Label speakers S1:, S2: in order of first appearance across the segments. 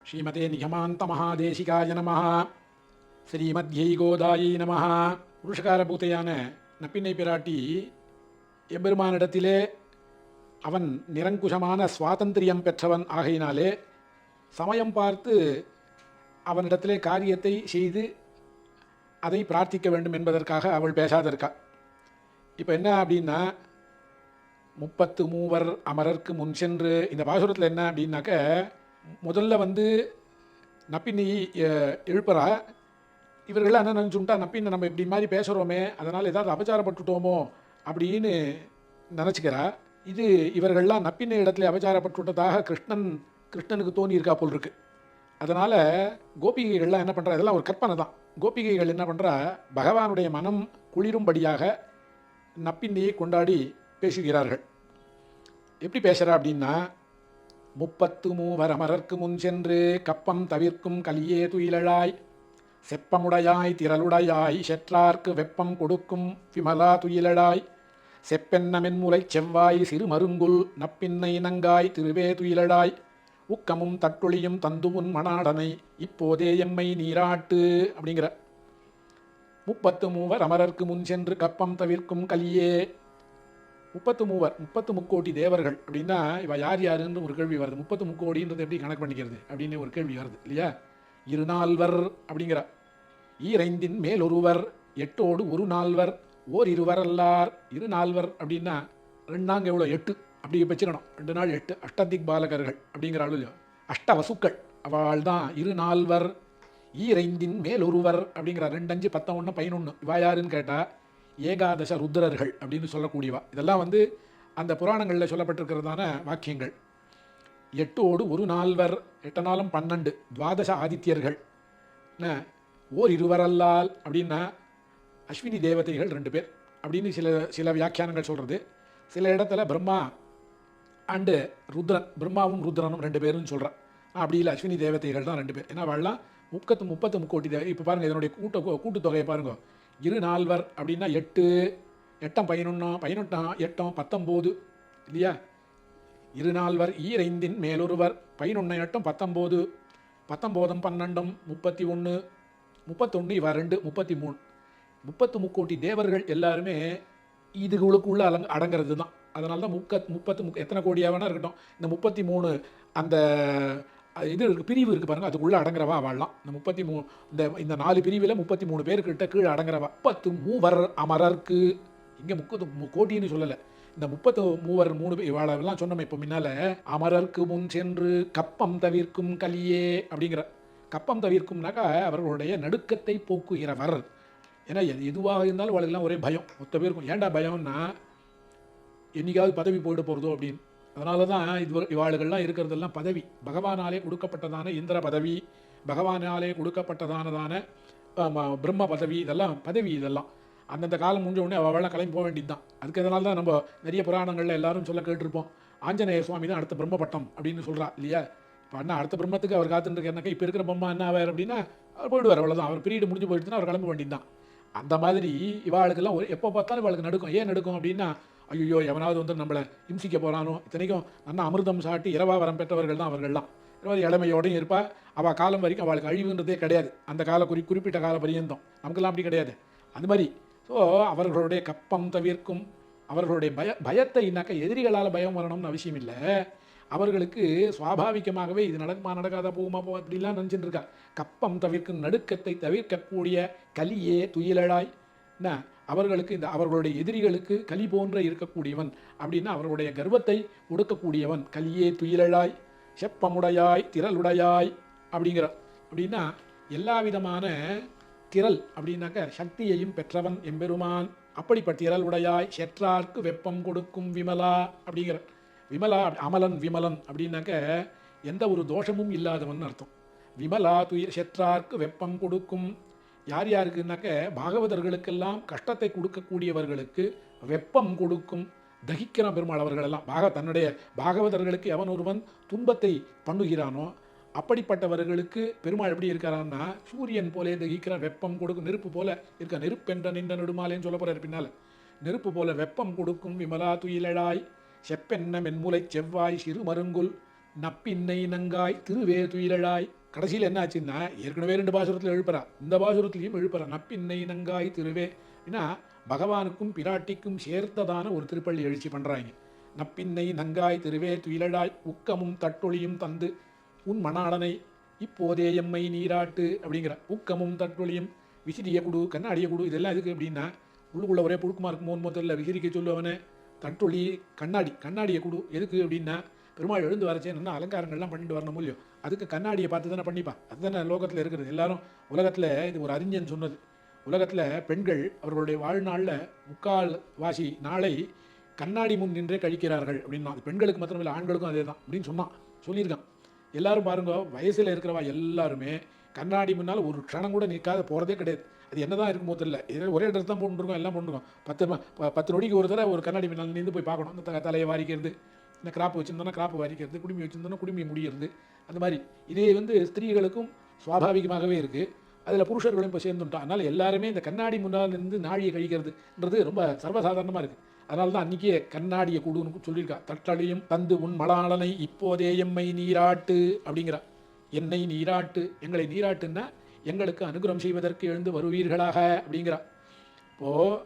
S1: ஸ்ரீமதே நிகமாந்த மகாதேசிகாய நம. ஸ்ரீமத்யை கோதாயை நம. புருஷகாரபூத்தையான நப்பின்னை பிராட்டி எம்பெருமானிடத்திலே அவன் நிரங்குஷமான சுவாதந்திரியம் பெற்றவன் ஆகையினாலே சமயம் பார்த்து அவனிடத்திலே காரியத்தை செய்து அதை பிரார்த்திக்க வேண்டும் என்பதற்காக அவள் பேசாதிருக்கா. இப்போ என்ன அப்படின்னா, 33 அமரர்க்கு முன் சென்று இந்த பாசுரத்தில் என்ன அப்படின்னாக்க, முதல்ல நப்பினி எழுப்புறா. இவர்கள்லாம் என்ன நினச்சுட்டா, நப்பின்னை நம்ம இப்படி மாதிரி பேசுகிறோமே, அதனால் ஏதாவது அபச்சாரப்பட்டுட்டோமோ அப்படின்னு நினச்சிக்கிறா. இது இவர்கள்லாம் நப்பின்னை இடத்துல அபச்சாரப்பட்டுவிட்டதாக கிருஷ்ணனுக்கு தோணியிருக்கா போல் இருக்கு. அதனால் கோபிகைகள்லாம் என்ன பண்ணுறா, இதெல்லாம் ஒரு கற்பனை தான். கோபிகைகள் என்ன பண்ணுறா, பகவானுடைய மனம் குளிரும்படியாக நப்பின்னையை கொண்டாடி பேசுகிறார்கள். எப்படி பேசுகிறா அப்படின்னா, 33 அமரர்க்கு முன் சென்று கப்பம் தவிர்க்கும் கலியே துயிலழாய், செப்பமுடையாய் திரளுடையாய், செற்றார்க்கு வெப்பம் கொடுக்கும் விமலா துயிலழாய், செப்பென்ன மென்முலை செவ்வாய் சிறு மருங்குல் நப்பின்னை நங்காய் திருவே துயிலழாய், உக்கமும் தட்டொழியும் தந்துமுன் மணாடனை இப்போதே எம்மை நீராட்டு அப்படிங்கிற. 33 அமரர்க்கு முன் சென்று கப்பம் தவிர்க்கும் கலியே. 30 முக்கோடி தேவர்கள் அப்படின்னா இவ யார் யாருன்னு ஒரு கேள்வி வருது. 30 முக்கோடின்றது எப்படி கணக்கு பண்ணிக்கிறது அப்படின்னு ஒரு கேள்வி வருது இல்லையா. 24 அப்படிங்கிற. ஈரைந்தின் மேல் ஒருவர், 8ஓடு 1 4, ஓர் 2 அல்லார். 24 அப்படின்னா 2 நாங்க எவ்வளோ 8 அப்படி வச்சுக்கணும். 2 நாள் 8 அஷ்டதிக் பாலகர்கள் அப்படிங்கிற அளவு அஷ்ட வசுக்கள் அவள் தான் 24. ஈரைந்தின் மேல் ஒருவர் அப்படிங்கிற 2 5 11 11 இவா யாருன்னு கேட்டால் ஏகாதச ருத்ரர்கள் அப்படின்னு சொல்லக்கூடியவா. இதெல்லாம் அந்த புராணங்களில் சொல்லப்பட்டிருக்கிறதான வாக்கியங்கள். 8ஓடு 1 4, 8 நாளும் 12 துவாதச ஆதித்யர்கள். ஓர் 2 அல்லால் அப்படின்னா அஸ்வினி தேவதைகள் 2 பேர் அப்படின்னு சில வியாக்கியானங்கள் சொல்கிறது. சில இடத்துல பிரம்மா அண்டு ருத்ரன், பிரம்மாவும் ருத்ரனும் 2 பேருன்னு சொல்கிறான். அப்படி இல்லை, அஸ்வினி தேவதைகள் தான் 2 பேர். ஏன்னா வாழலாம் 30 முக்கோடி தேவை. இப்போ பாருங்கள், இதனுடைய கூட்டுத்தொகையை பாருங்க. 24 அப்படின்னா 8 8 11 18 8 19 இல்லையா. 24 ஈரைந்தின் மேலொருவர் 11 8 19 19 12 31 31 இவா 2 33 30 முக்கோடி தேவர்கள் எல்லாருமே இதுகளுக்குள்ள அடங்கிறது தான். அதனால தான் 30 எத்தனை கோடியாக வேணா இருக்கட்டும், இந்த 33 அந்த இது பிரிவு இருக்குது பாருங்கள், அதுக்குள்ளே அடங்குறவா வாழலாம். இந்த 33 இந்த 4 பிரிவில் 33 பேர்கிட்ட கீழே அடங்குறவா. 33 அமரர்க்கு, இங்கே 30 கோடின்னு சொல்லலை, இந்த 33 3 இவாளெல்லாம் சொன்னோம் இப்போ முன்னால். அமரர்க்கு முன் சென்று கப்பம் தவிர்க்கும் கலியே அப்படிங்கிற. கப்பம் தவிர்க்கும்னாக்கா அவர்களுடைய நடுக்கத்தை போக்குகிறவர். ஏன்னா எதுவாக இருந்தாலும் அவளுக்கெல்லாம் ஒரே பயம். மொத்த பேருக்கும் ஏன்டா பயம்னா, என்னைக்காவது பதவி போயிட்டு போகிறதோ அப்படின்னு. அதனால தான் இவாளுகள்லாம் இருக்கிறதெல்லாம் பதவி. பகவானாலே கொடுக்கப்பட்டதான இந்திர பதவி, பகவானாலே கொடுக்கப்பட்டதானதான பிரம்ம பதவி, இதெல்லாம் பதவி. இதெல்லாம் அந்தந்த காலம் முடிஞ்ச உடனே அவள்லாம் கிளம்பி போக வேண்டியது தான். அதுக்கு அதனால தான் நம்ம நிறைய புராணங்களில் எல்லாரும் சொல்ல கேட்டிருப்போம், ஆஞ்சநேய சுவாமி தான் அடுத்த பிரம்ம பட்டம் அப்படின்னு சொல்கிறா இல்லையா. இப்போ அண்ணா அடுத்த பிரம்மத்துக்கு அவர் காத்துட்டுருக்கேன்னாக்கா இப்போ இருக்கிற பிரம்மா என்ன ஆவார் அப்படின்னா அவர் போயிடுவார், அவ்வளோதான். அவர் பீரியட் முடிஞ்சு போயிடுச்சுன்னா அவர் கிளம்ப வேண்டியது தான். அந்த மாதிரி இவாளுக்கெல்லாம் எப்போ பார்த்தாலும் இவாளுக்கு நடுக்கும். ஏன் நடுக்கும் அப்படின்னா, ஐயோ எவனாவது நம்மளை இம்சிக்க போகிறானோ. இத்தனைக்கும் நல்லா அமிர்தம் சாட்டி இரவா வரம் பெற்றவர்கள் தான் அவர்கள்லாம். இளமையோடையும் இருப்பா. அவள் காலம் வரைக்கும் அவளுக்கு அழிவுன்றதே கிடையாது. அந்த குறிப்பிட்ட கால பரியந்தம். நமக்கெல்லாம் அப்படி கிடையாது. அந்த மாதிரி ஸோ அவர்களுடைய கப்பம் தவிர்க்கும், அவர்களுடைய பயத்தைனாக்கா எதிரிகளால் பயம் வரணும்னு அவசியம் இல்லை. அவர்களுக்கு சுவாபாவிகமாகவே இது நடக்காத போகுமா அப்படிலாம் நினச்சிட்டு இருக்கா. கப்பம் தவிர்க்கும், நடுக்கத்தை தவிர்க்கக்கூடிய கலியே துயிலழாய். என்ன அவர்களுக்கு அவர்களுடைய எதிரிகளுக்கு கலி போன்ற இருக்கக்கூடியவன் அப்படின்னா அவர்களுடைய கர்வத்தை ஒடுக்கக்கூடியவன். கலியே துயிலழாய், செப்பமுடையாய் திரளுடையாய் அப்படிங்கிற. அப்படின்னா எல்லா விதமான திரள் அப்படின்னாக்க சக்தியையும் பெற்றவன் எம்பெருமான். அப்படிப்பட்ட திரள் உடையாய், செற்றார்க்கு வெப்பம் கொடுக்கும் விமலா அப்படிங்கிற. விமலா அமலன் விமலன் அப்படின்னாக்க எந்த ஒரு தோஷமும் இல்லாதவன் அர்த்தம். விமலா செற்றார்க்கு வெப்பம் கொடுக்கும். யார் யாருக்குனாக்க பாகவதர்களுக்கெல்லாம் கஷ்டத்தை கொடுக்கக்கூடியவர்களுக்கு வெப்பம் கொடுக்கும். தகிக்கிற பெருமாள் அவர்களெல்லாம் தன்னுடைய பாகவதர்களுக்கு எவன் ஒருவன் துன்பத்தை பண்ணுகிறானோ அப்படிப்பட்டவர்களுக்கு பெருமாள் எப்படி இருக்கிறான்னா சூரியன் போலே தகிக்கிற வெப்பம் கொடுக்கும். நெருப்பு போல இருக்க, நெருப்பென்ற நின்ற நெடுமாலேன்னு சொல்ல போகிறார் பின்னால். நெருப்பு போல வெப்பம் கொடுக்கும் விமலா துயிலழாய், செப்பென்ன மென்முலை செவ்வாய் சிறு மருங்குல் நப்பின்னை நங்காய் திருவே துயிலழாய். கடைசியில் என்ன ஆச்சுன்னா, ஏற்கனவே 2 பாசுரத்தில் எழுப்புறா, இந்த பாசுரத்திலையும் எழுப்புறா. நப்பின்னை நங்காய் திருவே ஏன்னா பகவானுக்கும் பிராட்டிக்கும் சேர்த்ததான ஒரு திருப்பள்ளி எழுச்சி பண்ணுறாங்க. நப்பின்னை நங்காய் திருவே துயிலழாய் உக்கமும் தட்டொழியும் தந்து உன் மணாளனை இப்போதே எம்மை நீராட்டு அப்படிங்கிற. ஊக்கமும் தட்டொழியும், விசிறிய குடு கண்ணாடிய குடு, இதெல்லாம் எதுக்கு அப்படின்னா, உள்ளுக்குள்ள ஒரே புழுக்கமாக இருக்குமோ முதல்ல விசிறிக்க சொல்லுவவனே. தட்டொழி கண்ணாடியை குடு எதுக்கு அப்படின்னா, பெருமாள் எழுந்து வரச்சே என்ன அலங்காரங்கள்லாம் பண்ணிட்டு வரணும் இல்லையோ, அதுக்கு கண்ணாடியை பார்த்து தானே பண்ணிப்பான். அதுதானே லோகத்தில் இருக்கிறது. எல்லாரும் உலகத்தில் இது ஒரு அறிஞன் சொன்னது. உலகத்தில் பெண்கள் அவர்களுடைய வாழ்நாளில் 3/4 வாசி நாளை கண்ணாடி முன் நின்றே கழிக்கிறார்கள் அப்படின்னா, அது பெண்களுக்கு மாத்திரமில்லை ஆண்களுக்கும் அதே தான் அப்படின்னு சொல்லியிருக்கான். எல்லாரும் பாருங்க, வயசில் இருக்கிறவா எல்லாருமே கண்ணாடி முன்னால் ஒரு க்ஷணம் கூட நிற்காத போகிறதே கிடையாது. அது என்ன தான் இருக்குமோ தெரியல, ஒரே ட்ரெஸ் தான் போட்டுருக்கோம், எல்லாம் போட்டுருக்கோம். 10 நொடிக்கு ஒரு தடவை ஒரு கண்ணாடி முன்னால் நின்று போய் பார்க்கணும். அந்த தலையை வாரிக்கிறது, இந்த கிராப்பு வச்சுருந்தோன்னா கிராப்பு வாரிக்கிறது, குடுமி வச்சுருந்தோன்னா குடுமி முடிகிறது. அந்த மாதிரி இதே ஸ்திரீகளுக்கும் சுவாபாவிகமாகவே இருக்குது. அதில் புருஷர்களும் இப்போ சேர்ந்துட்டோம். அதனால் எல்லாருமே இந்த கண்ணாடி முன்னால் இருந்து நாழியை கழிக்கிறதுன்றது ரொம்ப சர்வசாதாரணமாக இருக்குது. அதனால தான் அன்றைக்கே கண்ணாடியை கொடுன்னு சொல்லியிருக்கா. தட்டழியும் தந்து உன் மலாளனை இப்போதே எம்மை நீராட்டு அப்படிங்கிறா. என்னை நீராட்டு, எங்களை நீராட்டுன்னா எங்களுக்கு அனுகிரகம் செய்வதற்கு எழுந்து வருவீர்களாக அப்படிங்கிறா. இப்போது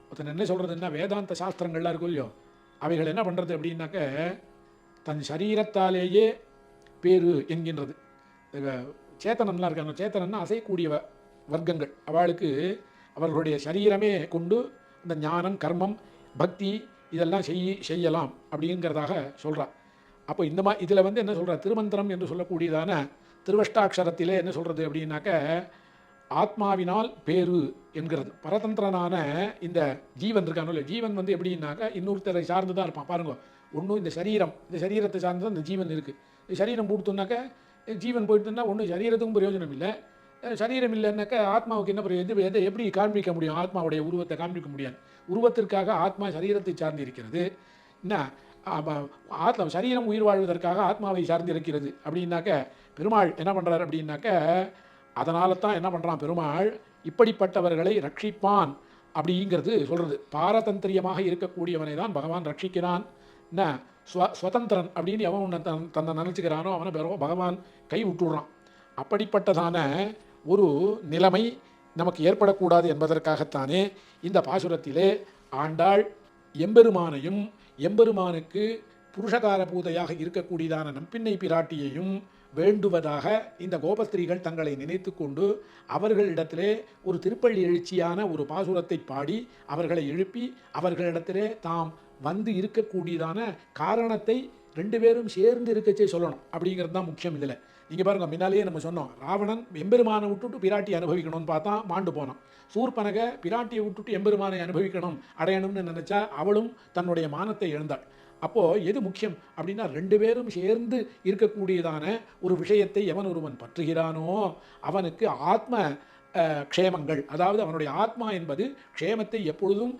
S1: ஒருத்தன் என்ன சொல்கிறதுன்னா, வேதாந்த சாஸ்திரங்கள்லாம் இருக்கும் இல்லையோ, அவைகள் என்ன பண்ணுறது அப்படின்னாக்க, தன் சரீரத்தாலேயே பேரு என்கின்றது. சேத்தனம்லாம் இருக்காங்க, சேத்தனம்னா அசையக்கூடிய வர்க்கங்கள், அவளுக்கு அவர்களுடைய சரீரமே கொண்டு இந்த ஞானம் கர்மம் பக்தி இதெல்லாம் செய்யலாம் அப்படிங்கிறதாக சொல்கிறார். அப்போ இந்த மாதிரி இதில் என்ன சொல்கிறார், திருமந்திரம் என்று சொல்லக்கூடியதான திருவஷ்டாட்சரத்திலே என்ன சொல்கிறது அப்படின்னாக்க, ஆத்மாவினால் பேரு என்கிறது. பரதந்திரனான இந்த ஜீவன் இருக்கானோ இல்லை, ஜீவன் எப்படின்னாக்கா இன்னொருத்தரை சார்ந்து தான் இருப்பான். பாருங்க, ஒன்றும் இந்த சரீரத்தை சார்ந்து தான் இந்த ஜீவன் இருக்குது. இந்த சரீரம் கொடுத்தோன்னாக்க ஜீவன் போயிட்டுன்னா ஒன்றும் சரீரத்துக்கும் பிரயோஜனம் இல்லை. சரீரம் இல்லைன்னாக்கா ஆத்மாவுக்கு என்ன பிரயோஜனம்? எதை எப்படி காண்பிக்க முடியும்? ஆத்மாவுடைய உருவத்தை காண்பிக்க முடியாது. உருவத்திற்காக ஆத்மா சரீரத்தை சார்ந்து இருக்கிறது. என்ன ஆத்மா சரீரம் உயிர் வாழ்வதற்காக ஆத்மாவை சார்ந்து இருக்கிறது அப்படின்னாக்க, பெருமாள் என்ன பண்ணுறார் அப்படின்னாக்க, அதனால தான் என்ன பண்ணுறான் பெருமாள், இப்படிப்பட்டவர்களை ரட்சிப்பான் அப்படிங்கிறது சொல்கிறது. பாரதந்திரியமாக இருக்கக்கூடியவனை தான் பகவான் ரட்சிக்கிறான். என்ன சுதந்திரன் அப்படின்னு எவன் தன்னை நினச்சிக்கிறானோ அவனை பகவான் கை விட்டுடுறான். அப்படிப்பட்டதான ஒரு நிலைமை நமக்கு ஏற்படக்கூடாது என்பதற்காகத்தானே இந்த பாசுரத்திலே ஆண்டாள் எம்பெருமானையும் எம்பெருமானுக்கு புருஷகார பூதையாக இருக்கக்கூடியதான நம்பின்னை பிராட்டியையும் வேண்டுவதாக இந்த கோபஸ்திரீகள் தங்களை நினைத்து கொண்டு அவர்களிடத்திலே ஒரு திருப்பள்ளி எழுச்சியான ஒரு பாசுரத்தை பாடி அவர்களை எழுப்பி அவர்களிடத்திலே தாம் வந்து இருக்கக்கூடியதான காரணத்தை 2 பேரும் சேர்ந்து இருக்கச்சே சொல்லணும் அப்படிங்கிறது தான் முக்கியம். இதில் நீங்கள் பாருங்கள், முன்னாலேயே நம்ம சொன்னோம், ராவணன் எம்பெருமானை விட்டுட்டு பிராட்டி அனுபவிக்கணும்னு பார்த்தா மாண்டு போனான். சூர்பனக பிராட்டியை விட்டுட்டு எம்பெருமானை அனுபவிக்கணும் அடையணும்னு நினச்சா அவளும் தன்னுடைய மானத்தை இழந்தாள். அப்போது எது முக்கியம் அப்படின்னா, 2 பேரும் சேர்ந்து இருக்கக்கூடியதான ஒரு விஷயத்தை எவன் ஒருவன் பற்றுகிறானோ அவனுக்கு ஆத்ம க்ஷேமங்கள், அதாவது அவனுடைய ஆத்மா என்பது க்ஷேமத்தை எப்பொழுதும்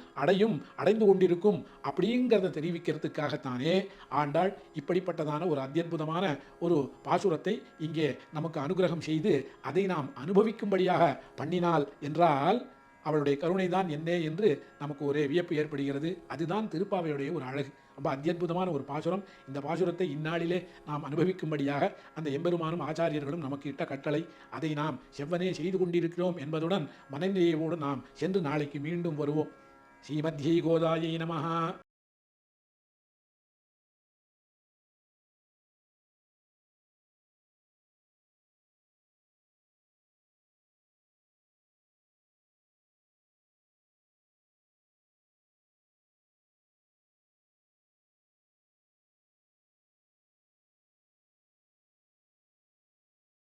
S1: அடைந்து கொண்டிருக்கும் அப்படிங்கிறத தெரிவிக்கிறதுக்காகத்தானே ஆண்டாள் இப்படிப்பட்டதான ஒரு அத்தியுதமான ஒரு பாசுரத்தை இங்கே நமக்கு அனுகிரகம் செய்து அதை நாம் அனுபவிக்கும்படியாக பண்ணினாள் என்றால் அவளுடைய கருணை தான் என்ன என்று நமக்கு ஒரே வியப்பு ஏற்படுகிறது. அதுதான் திருப்பாவையுடைய ஒரு அழகு. ரொம்ப அத்தியுதமான ஒரு பாசுரம். இந்த பாசுரத்தை இந்நாளிலே நாம் அனுபவிக்கும்படியாக அந்த எம்பெருமானும் ஆச்சாரியர்களும் நமக்கு இட்ட கட்டளை. அதை நாம் செவ்வனே செய்து கொண்டிருக்கிறோம் என்பதுடன் மனநிலையோடு நாம் சென்று நாளைக்கு மீண்டும் வருவோம். ஸ்ரீமத்யை கோதாயை நமஹ.